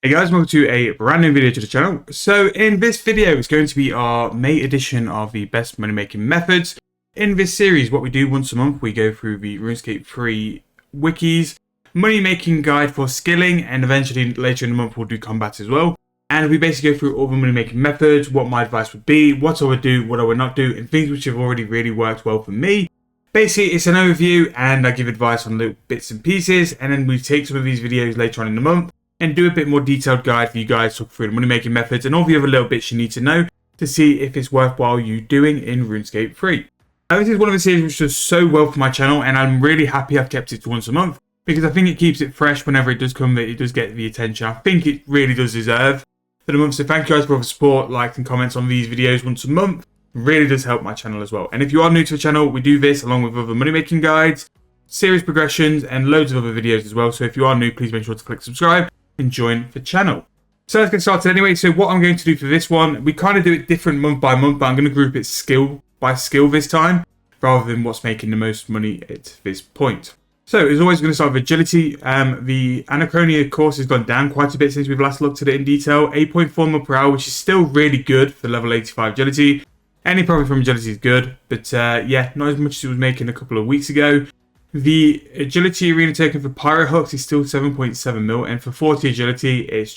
Hey guys, welcome to a brand new video to the channel. So in this video, it's going to be our May edition of the best money making methods. In this series, what we do once a month, we go through the Runescape free wikis, money making guide for skilling, and eventually later in the month we'll do combat as well. And we basically go through all the money making methods, what my advice would be, what I would do, what I would not do, and things which have already really worked well for me. Basically, it's an overview and I give advice on little bits and pieces, and then we take some of these videos later on in the month and do a bit more detailed guide for you guys to talk through the money making methods and all the other little bits you need to know to see if it's worthwhile you doing in RuneScape 3. Now, this is one of the series which does so well for my channel, and I'm really happy I've kept it to once a month because I think it keeps it fresh whenever it does come, it does get the attention I think it really does deserve for the month. So thank you guys for all the support, likes and comments on these videos once a month. It really does help my channel as well. And if you are new to the channel, we do this along with other money making guides, series progressions, and loads of other videos as well. So if you are new, please make sure to click subscribe and join the channel. So let's get started anyway. So what I'm going to do for this one, we kind of do it different month by month, but I'm going to group it skill by skill this time, rather than what's making the most money at this point. So as always, we're going to start with agility. The Anachronia course has gone down quite a bit since we've last looked at it in detail. 8.4 mil per hour, which is still really good for level 85 agility. Any profit from agility is good, but yeah, not as much as it was making a couple of weeks ago. The agility arena token for pyro hooks is still 7.7 mil, and for 40 agility, it's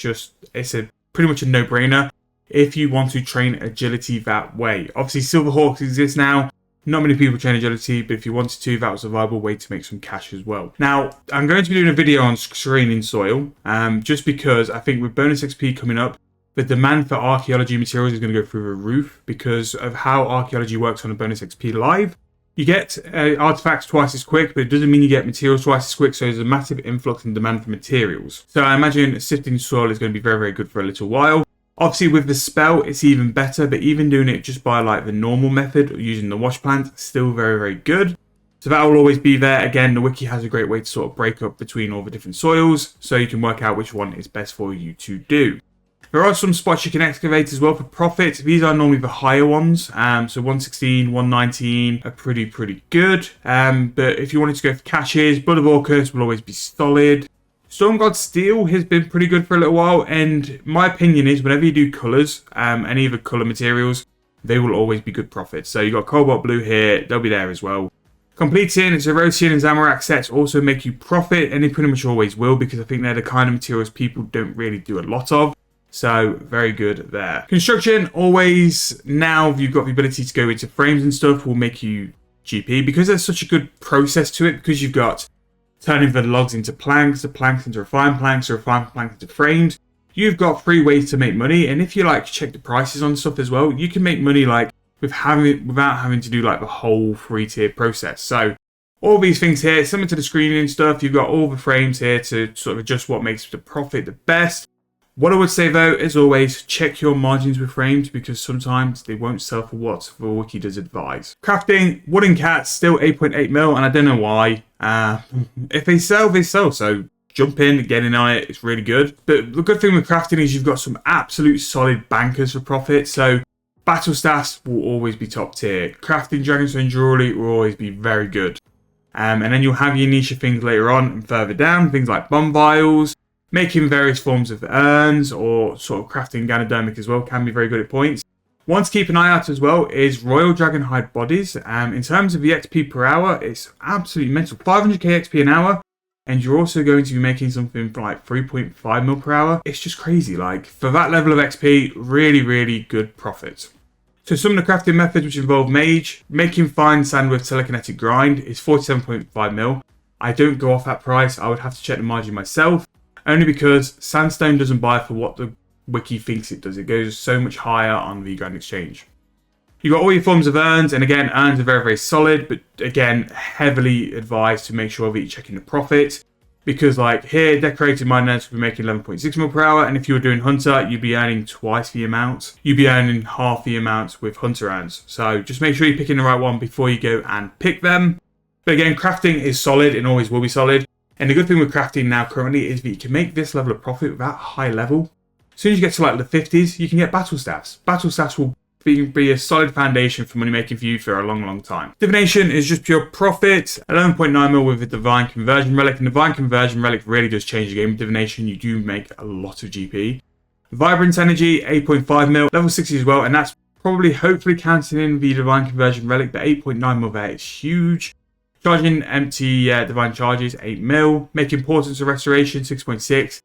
pretty much a no-brainer if you want to train agility that way. Obviously, silver hawks exist now. Not many people train agility, but if you wanted to, that was a viable way to make some cash as well. Now, I'm going to be doing a video on screening soil, just because I think with bonus XP coming up, the demand for archaeology materials is going to go through the roof because of how archaeology works on a bonus XP live. You get artifacts twice as quick, but it doesn't mean you get materials twice as quick, so there's a massive influx in demand for materials. So I imagine sifting soil is going to be very, very good for a little while. Obviously with the spell, it's even better, but even doing it just by like the normal method, using the wash plant, still very, very good. So that will always be there. Again, the wiki has a great way to sort of break up between all the different soils, so you can work out which one is best for you to do. There are some spots you can excavate as well for profit. These are normally the higher ones. So 116, 119 are pretty good. But if you wanted to go for caches, Blood of Orcus will always be solid. Storm God Steel has been pretty good for a little while. And my opinion is whenever you do colours, any of the colour materials, they will always be good profits. So you've got Cobalt Blue here. They'll be there as well. Completing Zerosian and Zamorak sets also make you profit. And they pretty much always will because I think they're the kind of materials people don't really do a lot of. So, very good there. Construction, always, now you've got the ability to go into frames and stuff, will make you GP. Because there's such a good process to it, because you've got turning the logs into planks, the planks into refined planks, the refined planks into frames. You've got 3 ways to make money, and if you like check the prices on stuff as well, you can make money like without having to do like the whole 3-tier process. So, all these things here, similar to the screening and stuff, you've got all the frames here to sort of adjust what makes the profit the best. What I would say though, as always, check your margins with frames because sometimes they won't sell for what the wiki does advise. Crafting, wooden cats, still 8.8 mil, and I don't know why. If they sell, they sell, so jump in, get in on it, it's really good. But the good thing with crafting is you've got some absolute solid bankers for profit, so battle staffs will always be top tier. Crafting Dragonstone Jewelry will always be very good. And then you'll have your niche things later on and further down, things like bomb vials. Making various forms of urns or sort of crafting Ganodermic as well can be very good at points. One to keep an eye out as well is Royal Dragonhide Bodies. In terms of the XP per hour, it's absolutely mental. 500k XP an hour, and you're also going to be making something for like 3.5 mil per hour. It's just crazy. Like, for that level of XP, really, really good profit. So some of the crafting methods which involve mage, making fine sand with telekinetic grind is 47.5 mil. I don't go off that price. I would have to check the margin myself. Only because sandstone doesn't buy for what the wiki thinks it does. It goes so much higher on the Grand Exchange. You've got all your forms of urns, and again, urns are very, very solid, but again, heavily advised to make sure that you're checking the profit. Because like here, decorated mine urns will be making 11.6 mil per hour, and if you were doing hunter, you'd be earning twice the amount. You'd be earning half the amount with hunter urns. So just make sure you're picking the right one before you go and pick them. But again, crafting is solid and always will be solid. And the good thing with crafting now currently is that you can make this level of profit without high level. As soon as you get to like the 50s, you can get battle staffs. Battle staffs will be a solid foundation for money making for you for a long time. Divination is just pure profit. 11.9 mil with the Divine Conversion Relic, and the Divine Conversion Relic really does change the game. With Divination, you do make a lot of GP. Vibrant Energy, 8.5 mil, level 60 as well, and that's probably hopefully counting in the Divine Conversion Relic, but 8.9 mil there is huge. Charging empty Divine Charges, 8 mil. Making Portents of Restoration, 6.6.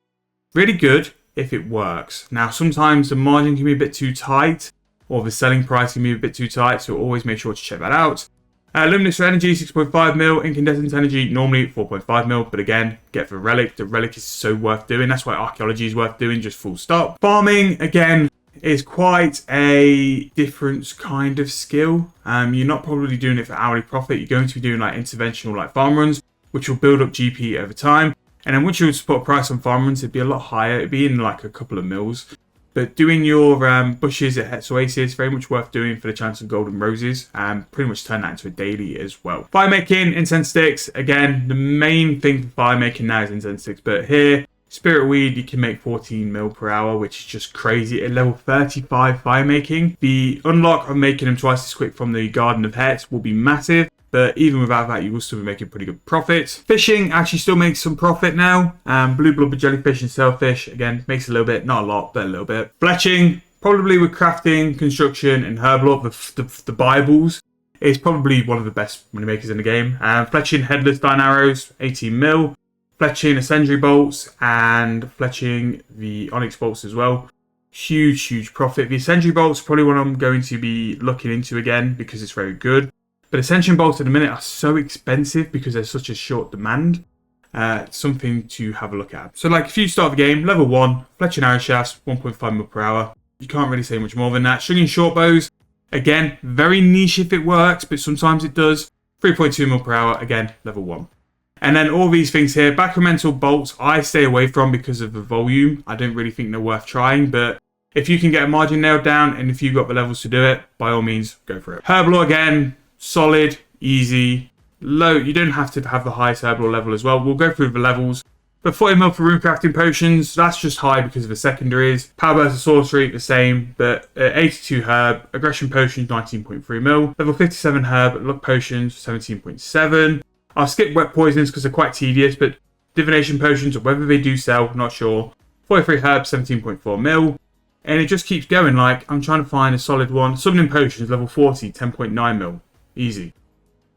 Really good if it works. Now, sometimes the margin can be a bit too tight, or the selling price can be a bit too tight, so always make sure to check that out. Luminous Energy, 6.5 mil. Incandescent Energy, normally 4.5 mil, but again, get the Relic. The Relic is so worth doing. That's why Archaeology is worth doing, just full stop. Farming, again, is quite a different kind of skill. You're not probably doing it for hourly profit. You're going to be doing like interventional like farm runs, which will build up GP over time. And then once you put a price on farm runs, it'd be a lot higher. It'd be in like a couple of mils. But doing your bushes at Hex Oasis, very much worth doing for the chance of golden roses. And pretty much turn that into a daily as well. Firemaking, incense sticks. Again, the main thing for firemaking now is incense sticks. But here, Spirit Weed, you can make 14 mil per hour, which is just crazy. At level 35 firemaking, the unlock of making them twice as quick from the Garden of Hex will be massive. But even without that, you will still be making pretty good profits. Fishing actually still makes some profit now. Blue blubber jellyfish and sailfish, again, makes a little bit, not a lot, but a little bit. Fletching, probably with crafting, construction, and Herblore, the Bibles, is probably one of the best money makers in the game. Fletching headless Dine Arrows, 18 mil. Fletching Ascensory Bolts and Fletching the Onyx Bolts as well. Huge profit. The Ascensory Bolts probably one I'm going to be looking into again because it's very good. But Ascension Bolts at the minute are so expensive because there's such a short demand. Something to have a look at. So like if you start the game, level 1, Fletching Arrow Shafts, 1.5 mil per hour. You can't really say much more than that. Stringing Short Bows, again, very niche if it works, but sometimes it does. 3.2 mil per hour, again, level 1. And then all these things here, Bacromental Bolts, I stay away from because of the volume. I don't really think they're worth trying, but if you can get a margin nailed down and if you've got the levels to do it, by all means, go for it. Herblore, again, solid, easy, low. You don't have to have the highest Herblore level as well. We'll go through the levels. But 40 mil for rune crafting potions, that's just high because of the secondaries. Power burst of sorcery, the same, but 82 herb. Aggression potions, 19.3 mil. Level 57 herb. Luck potions, 17.7. I'll skip wet poisons because they're quite tedious, but divination potions, or whether they do sell, not sure. 43 herb, 17.4 mil. And it just keeps going. Like, I'm trying to find a solid one. Summoning potions, level 40, 10.9 mil. Easy.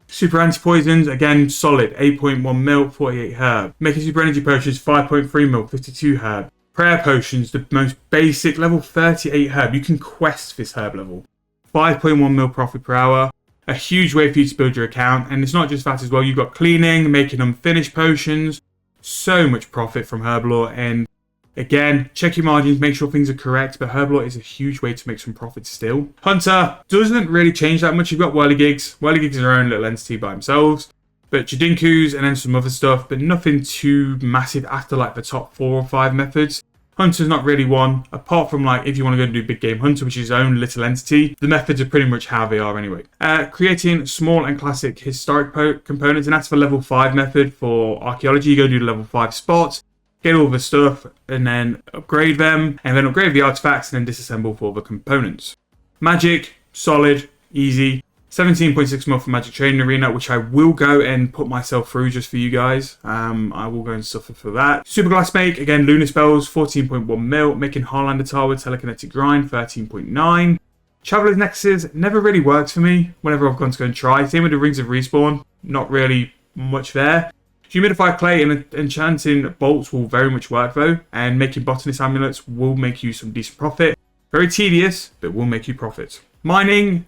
Super anti-poisons, again, solid. 8.1 mil, 48 herb. Making super energy potions, 5.3 mil, 52 herb. Prayer potions, the most basic, level 38 herb. You can quest this herb level. 5.1 mil profit per hour. A huge way for you to build your account. And it's not just that as well. You've got cleaning, making unfinished potions. So much profit from Herblore. And again, check your margins, make sure things are correct. But Herblore is a huge way to make some profit still. Hunter doesn't really change that much. You've got Whirligigs. Whirligigs are their own little entity by themselves. But Jadinkus and then some other stuff. But nothing too massive after like the top 4 or 5 methods. Hunter's not really one, apart from like if you want to go and do Big Game Hunter, which is his own little entity. The methods are pretty much how they are anyway. Creating small and classic historic components, and that's for level 5 method for Archaeology. You go do the level 5 spots, get all the stuff, and then upgrade them, and then upgrade the artifacts, and then disassemble for the components. Magic, solid, easy. 17.6 mil for Magic Training Arena, which I will go and put myself through just for you guys. I will go and suffer for that. Super Glass Make, again, Lunar Spells, 14.1 mil. Making Harlander Tower, Telekinetic Grind, 13.9. Traveler's Nexuses never really worked for me whenever I've gone to go and try. Same with the Rings of Respawn, not really much there. Humidify Clay and Enchanting Bolts will very much work though, and making Botanist Amulets will make you some decent profit. Very tedious, but will make you profit. Mining,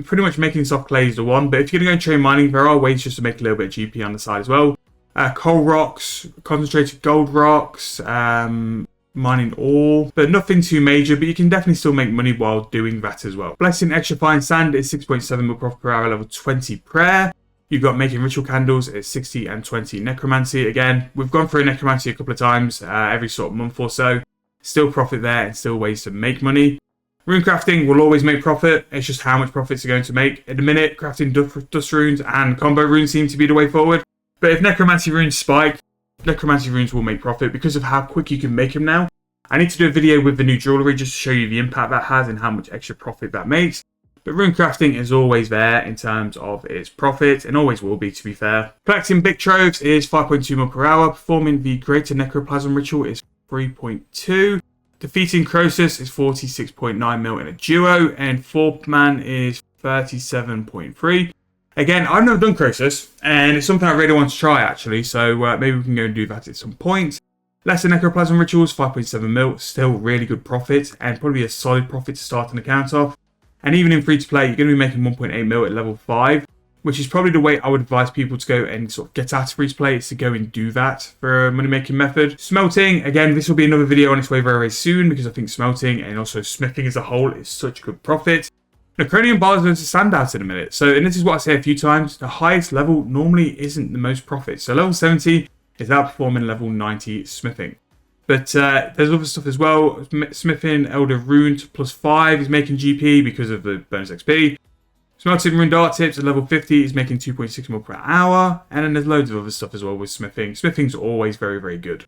pretty much making soft clay is the one, but if you're going to go and train mining, there are ways just to make a little bit of GP on the side as well. Coal rocks, concentrated gold rocks, mining ore, but nothing too major, but you can definitely still make money while doing that as well. Blessing Extra Fine Sand is 6.7 mil profit per hour, level 20 prayer. You've got making ritual candles at 60 and 20 necromancy. Again, we've gone through necromancy a couple of times, every sort of month or so. Still profit there and still ways to make money. Rune crafting will always make profit. It's just how much profits are going to make. At the minute, crafting dust runes and combo runes seem to be the way forward. But if necromancy runes spike, necromancy runes will make profit because of how quick you can make them now. I need to do a video with the new jewellery just to show you the impact that has and how much extra profit that makes. But rune crafting is always there in terms of its profit, and always will be, to be fair. Collecting big troves is 5.2 mil per hour. Performing the greater necroplasm ritual is 3.2. Defeating Croesus is 46.9 mil in a duo, and 4-man is 37.3. Again, I've never done Croesus, and it's something I really want to try actually, so maybe we can go and do that at some point. Lesser Necroplasm Rituals, 5.7 mil, still really good profit, and probably a solid profit to start an account off. And even in free-to-play, you're going to be making 1.8 mil at level 5, which is probably the way I would advise people to go and sort of get out of free-to-play, is to go and do that for a money-making method. Smelting, again, this will be another video on its way very, very soon, because I think smelting and also smithing as a whole is such good profit. Necronian bar is going to stand out in a minute. So, and this is what I say a few times, the highest level normally isn't the most profit. So level 70 is outperforming level 90 smithing. But there's other stuff as well. Smithing Elder Rune to +5 is making GP because of the bonus XP. Smelting Rune Dart Tips at level 50 is making 2.6 mil per hour. And then there's loads of other stuff as well with smithing. Smithing's always very, very good.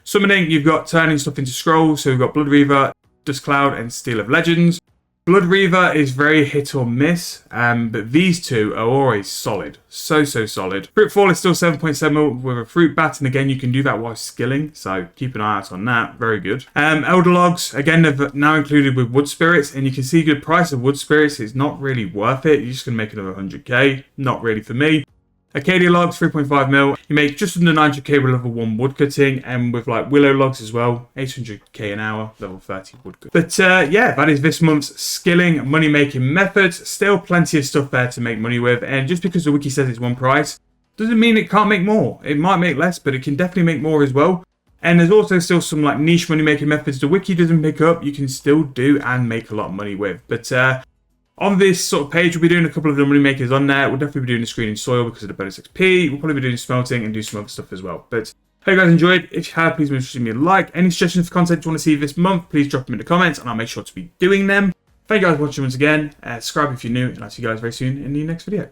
Summoning, you've got turning stuff into scrolls. So we've got Blood Reaver, Dust Cloud, and Steel of Legends. Blood Reaver is very hit or miss, but these two are always solid. So solid. Fruitfall is still 7.7 mil with a Fruit Bat, and again, you can do that while skilling, so keep an eye out on that. Very good. Elder Logs, again, they've now included with Wood Spirits, and you can see the price of Wood Spirits is not really worth it. You're just going to make another 100k. Not really for me. Arcadia Logs, 3.5 mil. You make just under 900k with level 1 woodcutting, and with like Willow Logs as well, 800k an hour, level 30 woodcut. But yeah, that is this month's skilling money-making methods. Still plenty of stuff there to make money with, and just because the wiki says it's one price, doesn't mean it can't make more. It might make less, but it can definitely make more as well. And there's also still some like niche money-making methods the wiki doesn't pick up, you can still do and make a lot of money with. But on this sort of page, we'll be doing a couple of the money makers on there. We'll definitely be doing the screening soil because of the bonus XP. We'll probably be doing smelting and do some other stuff as well. But hope you guys enjoyed. If you have, please make sure to give me a like. Any suggestions for content you want to see this month, please drop them in the comments and I'll make sure to be doing them. Thank you guys for watching once again. Subscribe if you're new, and I'll see you guys very soon in the next video.